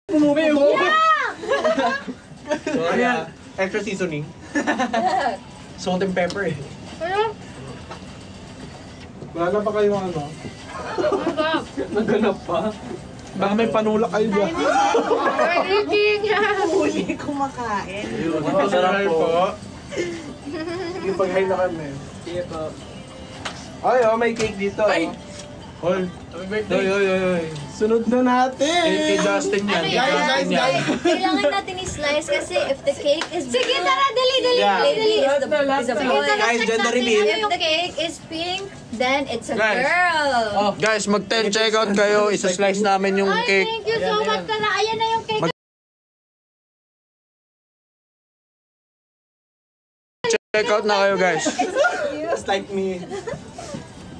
Pumupi mo! So, ayan. Extra seasoning. Salt and pepper eh. Ano? Wala na pa kayong ano? Naganap pa. Baka may panulak kayo dyan. Huli kumakain. Masarap po. Yung pag-high na kami. Sige po. Ay, oh, may cake dito. Ay! Hol. Happy birthday! Sunod na natin! Kay Justin yan. Ano Kay yan? Justin yan. Kailangan natin i-slice kasi if the cake is... Sige, tara, dali. Yeah. Lady is the boy. Guys, gender reveal. If the cake is pink, then it's a Guys. girl. Guys, mag-10 checkout kayo. Isa-slice namin yung Ay, cake. thank you so much. Tara, ayan na yung cake. Checkout na kayo, guys. Just like me.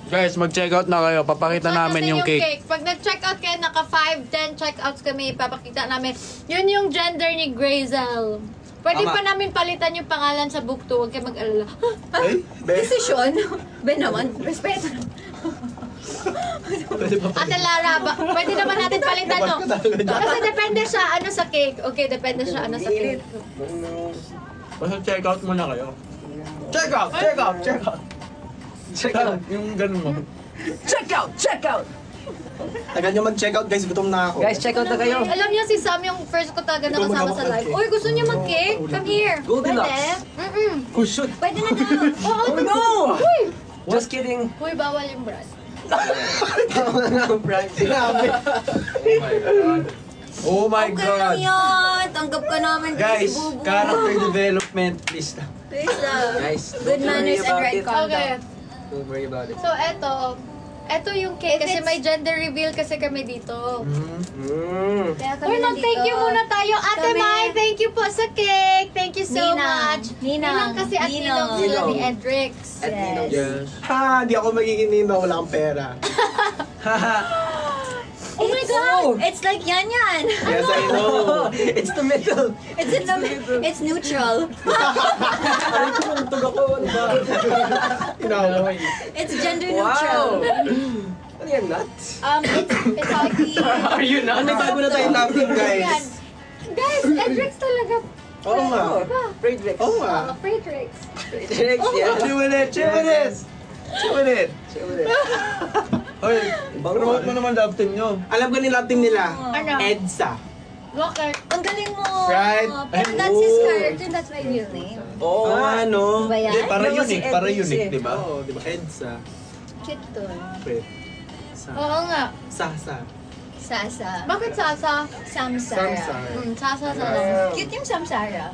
Guys, mag-checkout na kayo. Papakita namin yung cake. Pag nag-checkout kayo, naka 5-10 checkouts kami, papakita namin. Yun yung gender ni Grazel. Pwede Tama. pa namin palitan yung pangalan sa book to. Huwag kayo mag-alala. Ay, Decision. Ben naman, respeto. Ate Lara, pwede naman natin palitan, no? Kasi depende siya ano sa cake. Okay, depende siya ano sa cake. Basta checkout muna kayo. Checkout! Checkout! Yung ganun mo. Check out! tagal nyo mag-checkout guys, gutom na ako. Guys, check out na kayo. Alam niyo si Sam yung first ko talaga Ikaw nakasama sa mag-hawak ng live. cake. Uy, gusto niyo mag-cake? Come here. Goldilocks. Oh shoot! Pwede na daw. Oo, Oh no! Uy! Just kidding. Uy, bawal yung brand. Sinabi. Oh my Okay lang God! yan. Tanggap ka namin din Guys, si Bubu. character development, please. Please lang. Guys, Good manners and right Okay. conduct. don't worry about it. So, eto yung cake. Kasi may gender reveal kasi kami dito. Kaya kami Uy, mag-thank you muna tayo. Ate Kami- Mai, thank you po sa cake. Thank you so Ninang. much. Ninang. kasi at Ninang sila ni Edrix. At Ninong. Yes. Ha, di ako magiging nino, wala akong pera. Oh my God! It's like yan. Yes, I know. It's the middle. It's in the it's neutral. Aray ko, nagtug ako. Ano ba? Inaway. It's gender Wow! neutral. Ano yan, nuts? It's healthy. Are you nuts? May bago na tayong napkin guys. Guys, Edrix talaga. Oo nga. Fredrix. Oo nga. Fredrix. Fredrix, yeah. Chiwilit! Hoy, promote mo naman love team nyo. Alam ko nila team nila. Ano? EDSA. Okay. Ang galing mo. Right? Pero that's his character. That's my real name. Oo. Ano? Ba yan? Hindi, para Yung si unique, para Edrix unique, eh. di ba? Oo, di ba? EDSA. Cute to. Wait. Sa. Oo nga. Sasa. Sasa. Bakit Sasa? Samsara. Samsara. Sasa sa lang. Cute yung Samsara.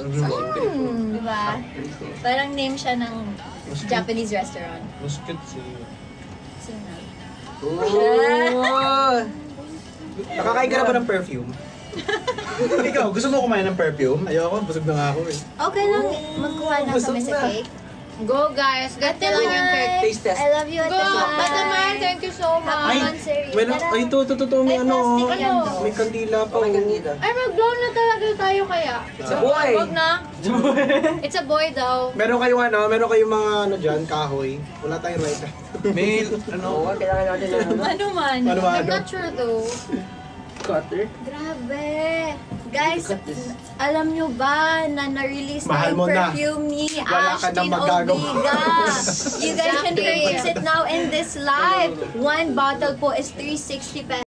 Diba? Parang name siya ng Japanese restaurant. Mas cute si... Sino? Oh! Nakakain ka na ba ng perfume? Ikaw, gusto mo kumain ng perfume? Ayoko, busog na nga ako eh. Okay lang, magkuha na Busog kami sa na. cake. Go guys. Get lang yung cake. Taste test. I love you, Go! Ate Ate Mai, Mai. thank you so Ay, much. well, ay, ito, may Ay, ano, plastic yan, Ano? though. may kandila pa. Oh my God, oh. Nita. Ay, mag-blow na talaga tayo kaya. It's a boy. Wag na. It's a boy daw. Meron kayong mga ano dyan, kahoy. Wala tayong right. May, Oo, kailangan natin na ano. Ano man? Ano ba? I'm not sure though. Cutter. Grabe. Guys, alam nyo ba na na-release na Mahal yung mo na. perfume ni Wala ka nang Ashton magagawa. Olviga? You guys can Exactly. purchase it now in this live. One bottle po is 360 pesos.